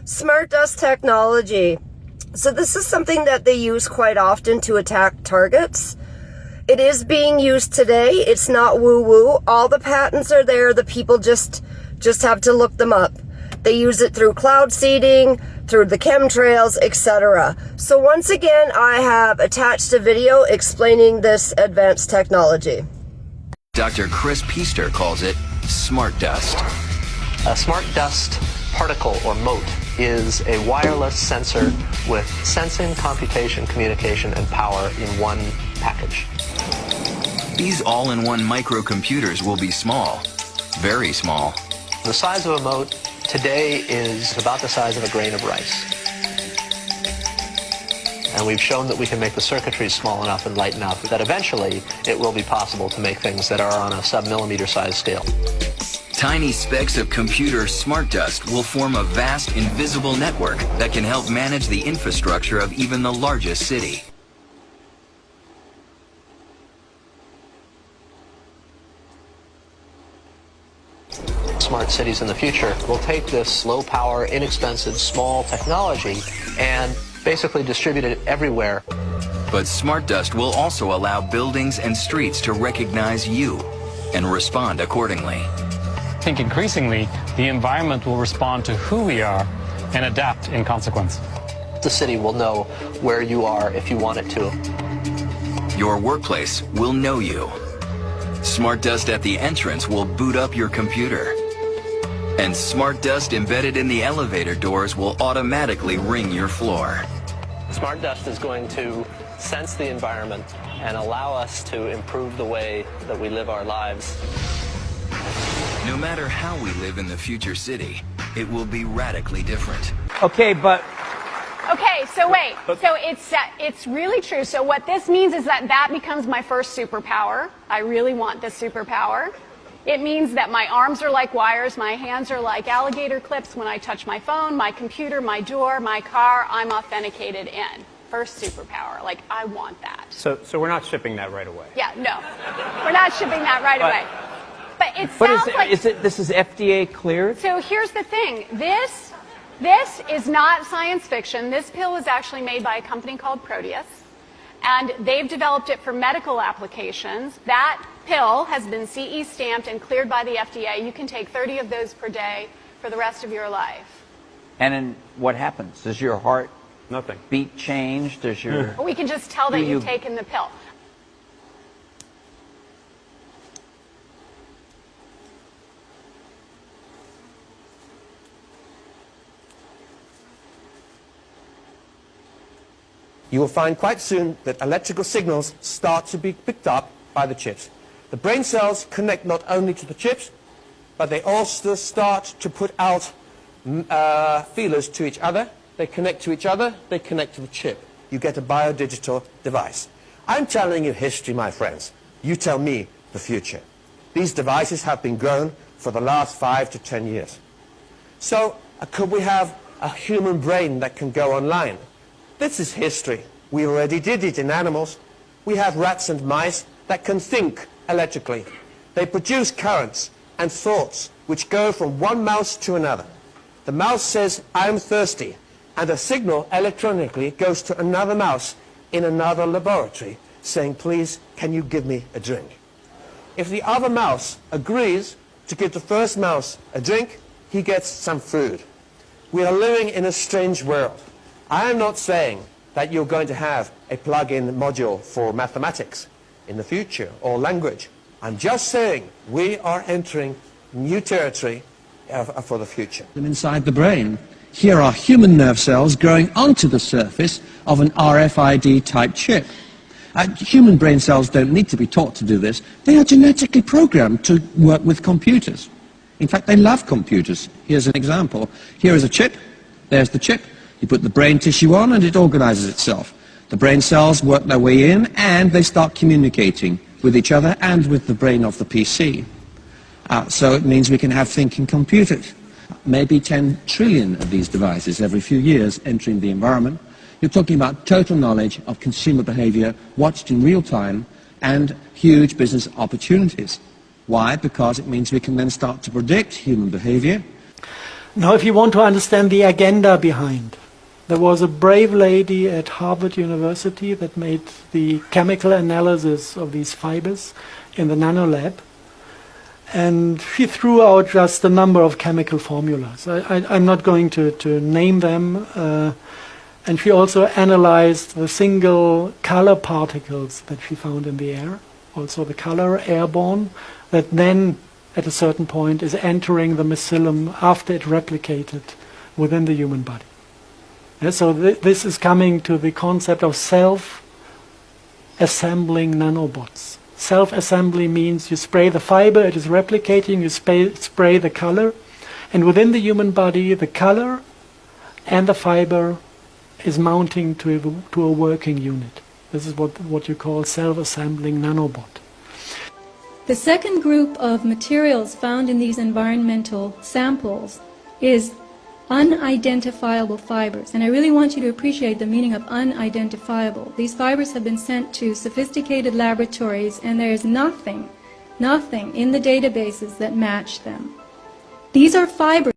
Smart dust technology. So this is something that they use quite often to attack targets. It is being used today. It's not woo-woo. All the patents are there. The people just have to look them up. They use it through cloud seeding, through the chemtrails, etc. So once again, I have attached a video explaining this advanced technology. Dr. Chris Peaster calls it smart dust. A smart dust particle, or mote, is a wireless sensor with sensing, computation, communication, and power in one package. These all-in-one microcomputers will be small, very small. The size of a mote today is about the size of a grain of rice. And we've shown that we can make the circuitry small enough and light enough that eventually it will be possible to make things that are on a sub-millimeter size scale. Tiny specks of computer smart dust will form a vast invisible network that can help manage the infrastructure of even the largest city. Smart cities in the future will take this low power, inexpensive, small technology and basically distribute it everywhere. But smart dust will also allow buildings and streets to recognize you and respond accordingly. I think increasingly the environment will respond to who we are and adapt in consequence. The city will know where you are if you want it to. Your workplace will know you. Smart dust at the entrance will boot up your computer. And smart dust embedded in the elevator doors will automatically ring your floor. Smart dust is going to sense the environment and allow us to improve the way that we live our lives. No matter how we live in the future city, it will be radically different. Okay, so wait. So it's really true. So what this means is that becomes my first superpower. I really want this superpower. It means that my arms are like wires, my hands are like alligator clips. When I touch my phone, my computer, my door, my car, I'm authenticated in. First superpower. Like, I want that. So we're not shipping that right away? Yeah, no. We're not shipping that right away. But it sounds like... This is FDA cleared? So here's the thing. This is not science fiction. This pill was actually made by a company called Proteus. And they've developed it for medical applications. That pill has been CE stamped and cleared by the FDA. You can take 30 of those per day for the rest of your life. And then what happens? Does your heart Nothing. beat change? Does your... We can just tell that you've taken the pill. You will find quite soon that electrical signals start to be picked up by the chips. The brain cells connect not only to the chips, but they also start to put out feelers to each other. They connect to each other, they connect to the chip. You get a biodigital device. I'm telling you history, my friends. You tell me the future. These devices have been grown for the last 5 to 10 years. So could we have a human brain that can go online? This is history. We already did it in animals. We have rats and mice that can think electrically. They produce currents and thoughts which go from one mouse to another. The mouse says, I'm thirsty, and a signal electronically goes to another mouse in another laboratory saying, please, can you give me a drink? If the other mouse agrees to give the first mouse a drink, he gets some food. We are living in a strange world. I am not saying that you're going to have a plug-in module for mathematics in the future or language. I'm just saying we are entering new territory for the future. Inside the brain, here are human nerve cells growing onto the surface of an RFID type chip. Human brain cells don't need to be taught to do this. They are genetically programmed to work with computers. In fact, they love computers. Here's an example. Here is a chip. There's the chip. You put the brain tissue on and it organizes itself. The brain cells work their way in and they start communicating with each other and with the brain of the PC. So it means we can have thinking computers. Maybe 10 trillion of these devices every few years entering the environment. You're talking about total knowledge of consumer behavior watched in real time and huge business opportunities. Why? Because it means we can then start to predict human behavior. Now, if you want to understand the agenda behind, there was a brave lady at Harvard University that made the chemical analysis of these fibers in the nanolab, and she threw out just a number of chemical formulas. I'm not going to name them, and she also analyzed the single color particles that she found in the air, also the color airborne, that then at a certain point is entering the mycelium after it replicated within the human body. Yeah, so this is coming to the concept of self-assembling nanobots. Self-assembly means you spray the fiber, it is replicating, you spray the color, and within the human body the color and the fiber is mounting to a working unit. This is what you call self-assembling nanobot. The second group of materials found in these environmental samples is unidentifiable fibers. And I really want you to appreciate the meaning of unidentifiable. These fibers have been sent to sophisticated laboratories, and there is nothing in the databases that match them. These are fibers